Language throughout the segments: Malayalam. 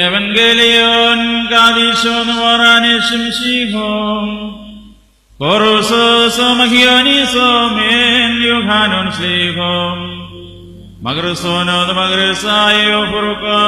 Evangelion Gadishon Varanishim Shihom Koroso Magioniso Men Yohanon Slihom Magrusono the Magrusayo Furuka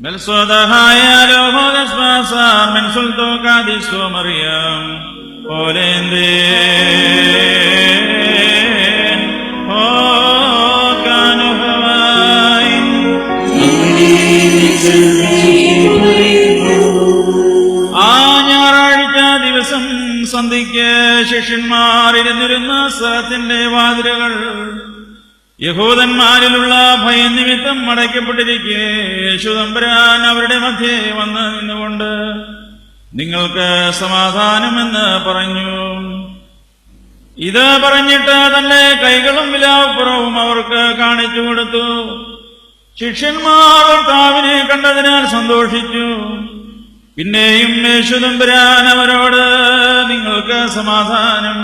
Melsodahaya lohogas pasar mensulto kadiso Maryam olenden okanu hawain ഞായറാഴ്ച ദിവസം സന്ധ്യയ്ക്ക് ശിഷ്യന്മാർ ഇരുന്നിരുന്ന സ്ഥലത്തിന്റെ വാതിലുകൾ യഹൂദന്മാരിലുള്ള ഭയനിമിത്തം അടയ്ക്കപ്പെട്ടിരിക്കെ യേശുതമ്പുരാൻ അവരുടെ മധ്യേ വന്ന് നിന്നുകൊണ്ട് നിങ്ങൾക്ക് സമാധാനമെന്ന് പറഞ്ഞു. ഇത് പറഞ്ഞിട്ട് തന്റെ കൈകളും വിലാപ്പുറവും അവർക്ക് കാണിച്ചു കൊടുത്തു. ശിഷ്യന്മാർ കർത്താവിനെ കണ്ടതിനാൽ സന്തോഷിച്ചു. പിന്നെയും യേശുതമ്പുരാൻ അവരോട് നിങ്ങൾക്ക് സമാധാനം,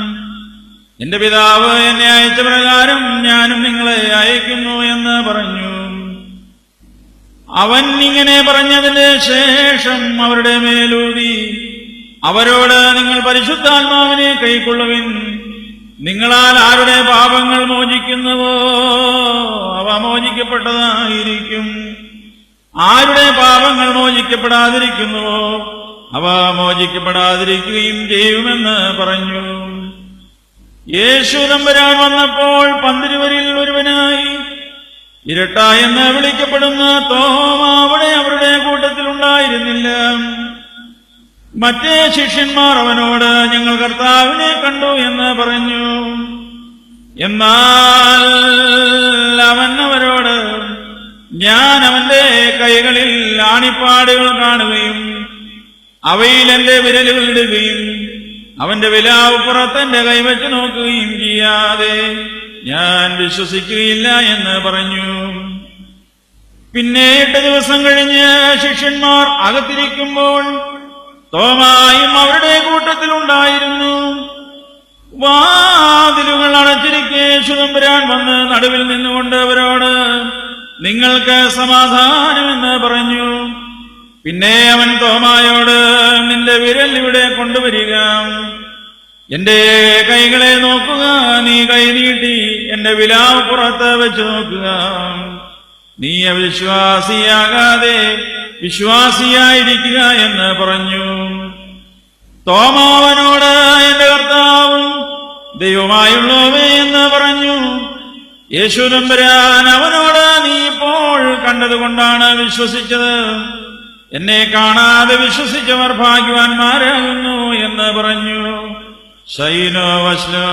എന്റെ പിതാവ് എന്നെ അയച്ച പ്രകാരം ഞാനും നിങ്ങളെ അയക്കുന്നു എന്ന് പറഞ്ഞു. അവൻ ഇങ്ങനെ പറഞ്ഞതിന് ശേഷം അവരുടെ മേലൂതി അവരോട് നിങ്ങൾ പരിശുദ്ധാത്മാവിനെ കൈക്കൊള്ളുവിൻ. നിങ്ങളാൽ ആരുടെ പാപങ്ങൾ മോചിക്കുന്നുവോ അവ മോചിക്കപ്പെട്ടതായിരിക്കും, ആരുടെ പാപങ്ങൾ മോചിക്കപ്പെടാതിരിക്കുന്നുവോ അവ മോചിക്കപ്പെടാതിരിക്കുകയും ചെയ്യുമെന്ന് പറഞ്ഞു. യേശു തമ്പുരാൻ വന്നപ്പോൾ പന്തിരുവരിൽ ഒരുവനായി ഇരട്ട എന്ന് വിളിക്കപ്പെടുന്ന തോമ അവിടെ അവരുടെ കൂട്ടത്തിൽ ഉണ്ടായിരുന്നില്ല. മറ്റേ ശിഷ്യന്മാർ അവനോട് ഞങ്ങൾ കർത്താവിനെ കണ്ടു എന്ന് പറഞ്ഞു. എന്നാൽ അവൻ അവരോട് ഞാൻ അവന്റെ കൈകളിൽ ആണിപ്പാടുകൾ കാണുകയും അവയിൽ എന്റെ വിരലുകൾ ഇടുകയും അവന്റെ വിലാവ് പുറത്തെന്റെ കൈവച്ച് നോക്കുകയും ചെയ്യാതെ ഞാൻ വിശ്വസിക്കുകയില്ല എന്ന് പറഞ്ഞു. പിന്നെ 8 ദിവസം കഴിഞ്ഞ് ശിഷ്യന്മാർ അകത്തിരിക്കുമ്പോൾ തോമായും അവരുടെ കൂട്ടത്തിലുണ്ടായിരുന്നു. വാതിലുകൾ അടച്ചിരിക്കെ യേശുതമ്പുരാൻ വന്ന് നടുവിൽ നിന്നുകൊണ്ട് അവരോട് നിങ്ങൾക്ക് സമാധാനമെന്ന് പറഞ്ഞു. പിന്നെ അവൻ തോമായോട് നിന്റെ വിരൽ ഇവിടെ കൊണ്ടുവരിക, എന്റെ കൈകളെ നോക്കുക, നീ കൈ നീട്ടി എന്റെ വിലാവ് പുറത്ത് വെച്ച് നോക്കുക, നീ അവിശ്വാസിയാകാതെ വിശ്വാസിയായിരിക്കുക എന്ന് പറഞ്ഞു. തോമാവനോട് എന്റെ കർത്താവും ദൈവമായുള്ളവേ എന്ന് പറഞ്ഞു. യേശുതമ്പുരാൻ അവനോട് നീ ഇപ്പോൾ കണ്ടതുകൊണ്ടാണ് വിശ്വസിച്ചത്, എന്നെ കാണാതെ വിശ്വസിച്ചവർ ഭാഗ്യവാന്മാരാകുന്നു എന്ന് പറഞ്ഞു. ശൈനോ വസ്ലോ